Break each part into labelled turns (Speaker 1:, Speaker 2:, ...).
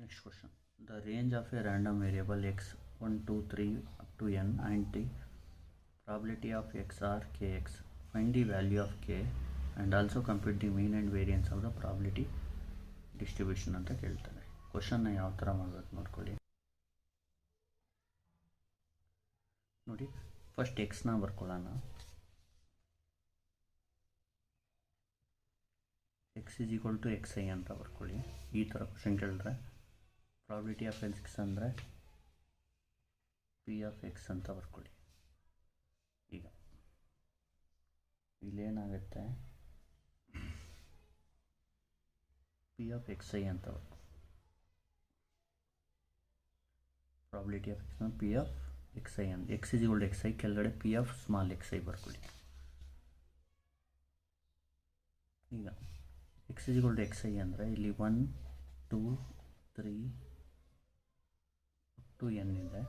Speaker 1: Next question. The range of a random variable x 1, 2, 3 up to n and the probability of x are kx. Find the value of k and also compute the mean and variance of the probability distribution ಅಂತ ಕೇಳ್ತಾರೆ. ಕ್ವಶನ್ನ ಯಾವ ಥರ ಮಾಡಬೇಕು ನೋಡ್ಕೊಳ್ಳಿ. ನೋಡಿ, first ಎಕ್ಸ್ನ ಬರ್ಕೊಳ್ಳೋಣ. X is equal to x i ಅಂತ ಬರ್ಕೊಳ್ಳಿ. ಈ ಥರ ಕ್ವಶನ್ ಕೇಳಿದ್ರೆ ಪ್ರಾಬಿಲಿಟಿ ಆಫ್ ಎಕ್ಸ್ ಅಂದರೆ ಪಿ ಆಫ್ ಎಕ್ಸ್ ಅಂತ ಬರ್ಕೊಳ್ಳಿ. ಈಗ ಇಲ್ಲೇನಾಗುತ್ತೆ, ಪಿ ಆಫ್ ಎಕ್ಸ್ ಐ ಅಂತ probability of x p of x i ಅಂತ. X is equal to x i ಕೆಳಗಡೆ p of small x i ಬರ್ಕೊಳ್ಳಿ. ಈಗ x is equal to x i ಅಂದರೆ ಇಲ್ಲಿ 1, 2, 3 ಟು ಎನ್ ಇದೆ.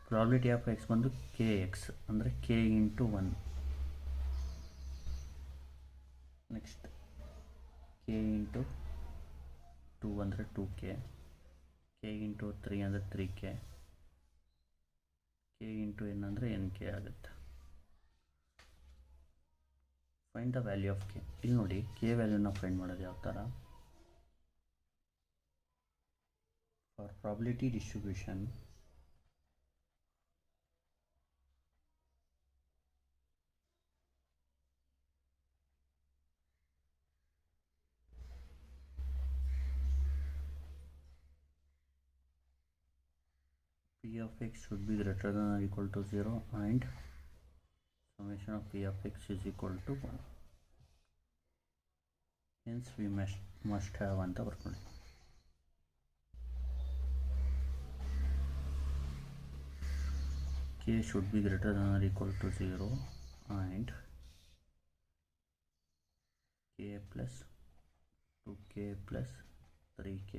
Speaker 1: ಪ್ರಾಬಿಲಿಟಿ ಆಫ್ ಎಕ್ಸ್ ಬಂದು K X ಅಂದರೆ K into 1. Next K into 2 ಅಂದರೆ 2k, ಕೆ ಇಂಟು 3 ಅಂದರೆ 3k, ಕೆ ಇಂಟು ಎನ್ ಅಂದರೆ nk ಆಗುತ್ತೆ. Find the value of K. ಇಲ್ಲಿ ನೋಡಿ, ಕೆ ವ್ಯಾಲ್ಯೂನ ಫೈಂಡ್ ಮಾಡೋದು ಯಾವ ಥರ. For probability distribution p of x should be greater than or equal to 0 and summation of p of x is equal to 1. Hence we must have ಅಂತ ಬರ್ಕೊಳ್ಳಿ. k should be greater than or equal to 0 and k plus 2k plus 3k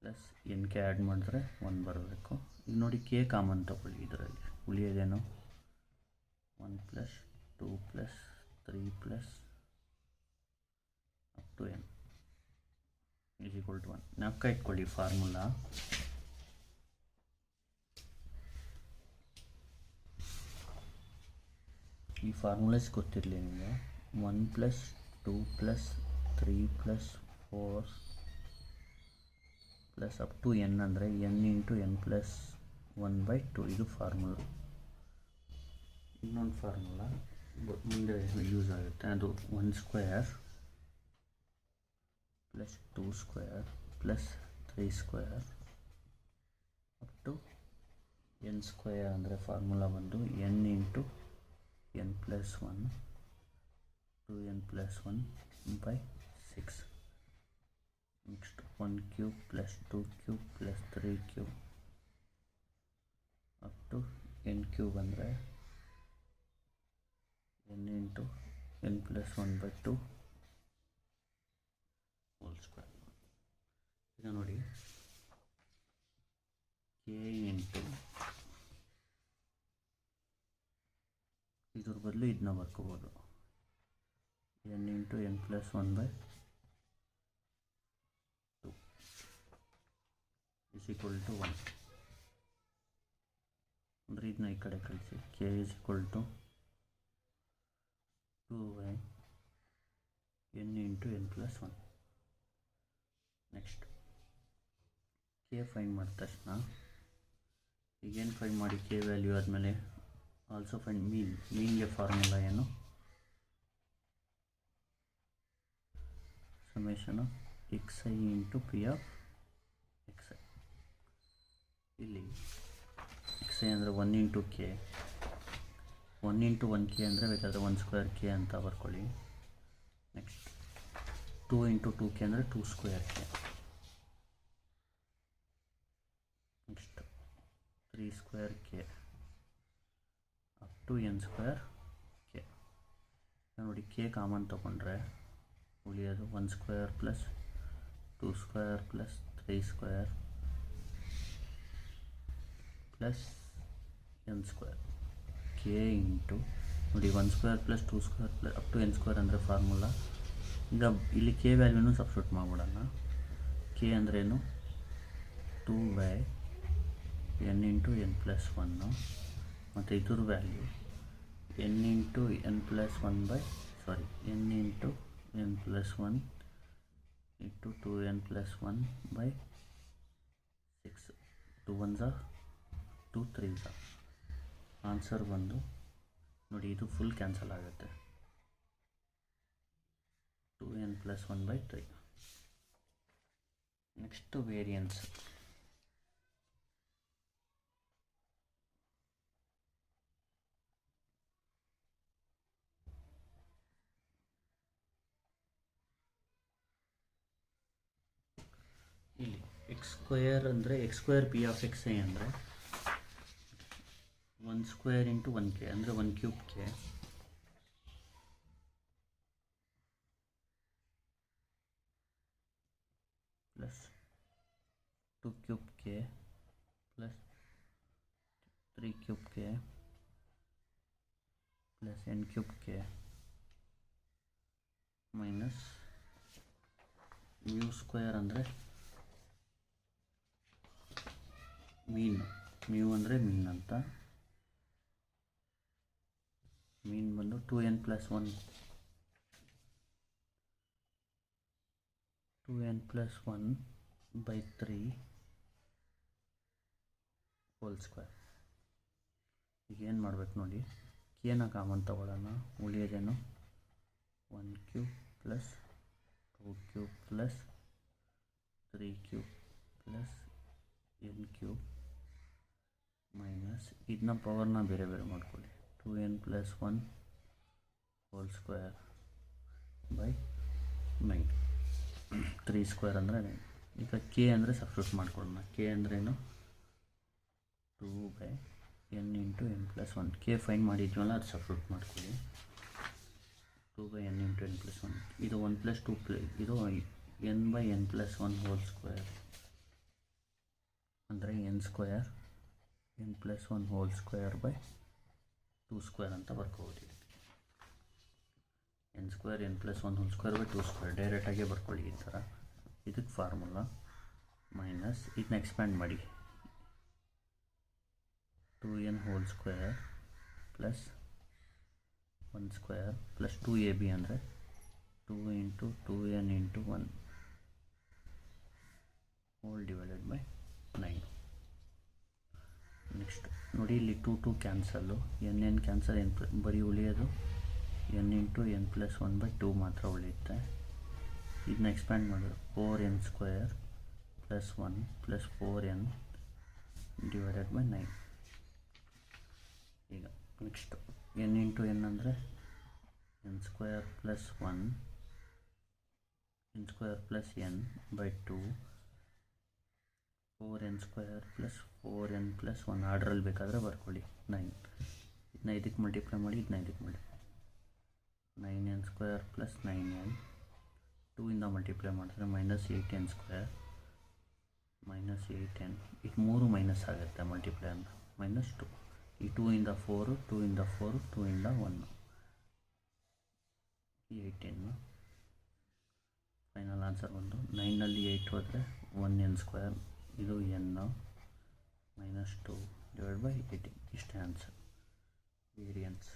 Speaker 1: plus n k add ಮಾಡಿದ್ರೆ 1 ಬರಬೇಕು. ಈಗ ನೋಡಿ, k common ತಗೊಳ್ಳಿ. ಇದರಲ್ಲಿ ಉಳಿಯೋದೇನು 1 plus 2 plus 3 plus up to n is equal to 1. ಜ್ಞಾಪಕ ಇಟ್ಕೊಳ್ಳಿ ಫಾರ್ಮುಲಾ. ಈ ಫಾರ್ಮುಲಾಸ್ ಗೊತ್ತಿರಲಿ ನಿಮಗೆ. 1 plus 2 plus 3 plus 4 plus up to n ಅಂದರೆ ಎನ್ ಇಂಟು ಎನ್ ಪ್ಲಸ್ 1/2. ಇದು ಫಾರ್ಮುಲಾ. ಇನ್ನೊಂದು ಫಾರ್ಮುಲಾ ಮುಂದೆ ಯೂಸ್ ಆಗುತ್ತೆ. ಅದು 1 square plus 2 square plus 3 square up to n square ಅಂದರೆ ಫಾರ್ಮುಲಾ ಬಂದು n into n plus 1 2n plus 1/6. Next 1 cube plus 2 cube plus 3 cube up to n cube ಅಂದರೆ n into n plus 1/2 whole square. ಈಗ ನೋಡಿ, k into ಇದ್ರ ಬದಲು ಇದನ್ನ ಬರ್ಕೋಬೋದು. N into n plus 1/2 is equal to 1. ಅಂದರೆ ಇದನ್ನ ಈ ಕಡೆ ಕಳಿಸಿ. K is equal to 2 N into n plus 1. Next K find ಮಾಡಿದ ತಕ್ಷಣ ಈಗೇನು ಫೈಂಡ್ ಮಾಡಿ, ಕೆ ವ್ಯಾಲ್ಯೂ ಆದಮೇಲೆ ಆಲ್ಸೋ ಫೈಂಡ್ ಮೀನ್. ಮೀನ್ಗೆ ಫಾರ್ಮುಲಾ ಏನು, summation X I into P of x I. ಇಲ್ಲಿ ಎಕ್ಸ್ ಐ ಅಂದರೆ 1 ಇಂಟು ಕೆ, 1 ಇಂಟು 1k ಅಂದರೆ ಬೇಕಾದರೆ 1 ಸ್ಕ್ವೇರ್ ಕೆ ಅಂತ ಬರ್ಕೊಳ್ಳಿ. ನೆಕ್ಸ್ಟ್ 2 ಇಂಟು 2k ಅಂದರೆ 2 square k. Next 3 square k up to n square k. ನೋಡಿ, k common ತೊಗೊಂಡ್ರೆ ಉಳಿಯೋದು 1 square plus 2 square plus 3 square plus n square. K into ನೋಡಿ 1 square plus 2 square plus up to n square ಅಂದರೆ formula. ಈಗ ಇಲ್ಲಿ k ವ್ಯಾಲ್ಯೂನು substitute ಮಾಡಿಬಿಡೋಣ. K ಅಂದ್ರೇನು 2/n ಇಂಟು n ಪ್ಲಸ್ 1 ಮತ್ತು ಇದ್ರ value n into n plus 1 n into n plus 1 into 2n plus 1/6 2 1s 2 3s. Answer ಬಂದು ನೋಡಿ, ಇದು ಫುಲ್ ಕ್ಯಾನ್ಸಲ್ ಆಗುತ್ತೆ. 2n plus 1/3. Next variance. ಇಲ್ಲಿ ಎಕ್ಸ್ ಸ್ಕ್ವೇರ್ ಅಂದರೆ X square P of X A ಅಂದರೆ 1 square into 1k ಅಂದರೆ 1 cube K plus 2 cube K plus 3 cube K plus n cube K minus mu square ಅಂದರೆ ಮೀನ್. Mu ಅಂದರೆ ಮೀನ್ ಅಂತ. ಮೀನ್ ಬಂದು 2n plus 1 2n+1/3 hole square. ಈಗ ಏನು ಮಾಡ್ಬೇಕು ನೋಡಿ, ಕೇನ ಕಾಮನ್ ತಗೊಳ್ಳೋಣ. ಉಳಿಯೋದೇನು 1 cube plus 2 cube plus 3 cube plus n cube minus ಇದನ್ನ ಪವರ್ನ ಬೇರೆ ಬೇರೆ ಮಾಡ್ಕೊಳ್ಳಿ. 2n+1 hole square by 9 3 square ಅಂದರೆ 9. ಈಗ ಕೆ ಅಂದರೆ ಸಬ್ಸ್ಟಿಟ್ಯೂಟ್ ಮಾಡ್ಕೊಳ್ಳೋಣ. ಕೆ ಅಂದ್ರೇನು 2/n into n+1. K fine ಮಾಡಿದ್ವಲ್ಲ, ಅದು ಸಬ್ಸ್ಟಿಟ್ಯೂಟ್ ಮಾಡ್ಕೊಳ್ಳಿ. 2/n into n+1. ಇದು 1+2 ಇದು n/n+1 ಹೋಲ್ ಸ್ಕ್ವೇರ್ ಅಂದರೆ n square n+1 whole square by 2 square ಅಂತ ಬರ್ಕೋಬೋದು. n square n+1 whole square by 2 square ಡೈರೆಕ್ಟಾಗೆ ಬರ್ಕೊಳ್ಳಿ ಈ ಥರ. ಇದಕ್ಕೆ ಫಾರ್ಮುಲಾ ಮೈನಸ್ ಇದನ್ನ ಎಕ್ಸ್ಪ್ಯಾಂಡ್ ಮಾಡಿ 2n whole square plus 1 square plus 2ab ಅಂದರೆ 2 into 2n into 1 whole divided by 9. Next ನೋಡಿ, ಇಲ್ಲಿ 2 ಕ್ಯಾನ್ಸಲ್ಲು, n ಕ್ಯಾನ್ಸಲ್, ಬರೀ ಉಳಿಯೋದು n ಇಂಟು n+1/2 ಮಾತ್ರ ಉಳಿಯುತ್ತೆ. ಇದನ್ನ ಎಕ್ಸ್ಪ್ಯಾಂಡ್ ಮಾಡಿದ್ರೆ 4n square plus 1 plus 4n divided by 9. ಈಗ ನೆಕ್ಸ್ಟ್ n ಇಂಟು n ಅಂದರೆ n square plus 1 n square plus n by 2 4n square plus 4n plus 1 ಆರ್ಡ್ರಲ್ಲಿ ಬೇಕಾದರೆ ಬರ್ಕೊಳ್ಳಿ 9. ಇದನ್ನ ಇದಕ್ಕೆ ಮಲ್ಟಿಪ್ಲೈ ಮಾಡಿ, ಇದನ್ನ ಇದಕ್ಕೆ multiply 9n square plus 9n 2 ಇಂದ ಮಲ್ಟಿಪ್ಲೈ ಮಾಡಿದ್ರೆ minus 8n square minus 8n. ಇದು 3 ಮೈನಸ್ ಆಗುತ್ತೆ ಮಲ್ಟಿಪ್ಲೈ ಅಂದರೆ ಮೈನಸ್ 2. ಈ 2 ಇಂದ 4 2 ಇಂದ 4 2 ಇಂದ 1 18. ಫೈನಲ್ ಆನ್ಸರ್ ಬಂದು 9ನಲ್ಲಿ 8 ಹೋದರೆ 1n ಸ್ಕ್ವೇರ್, ಇದು n ಮೈನಸ್ 2 ಡಿವೈಡ್ ಬೈ 18. ಇಷ್ಟೇ ಆನ್ಸರ್. ವೇರಿಯನ್ಸ್.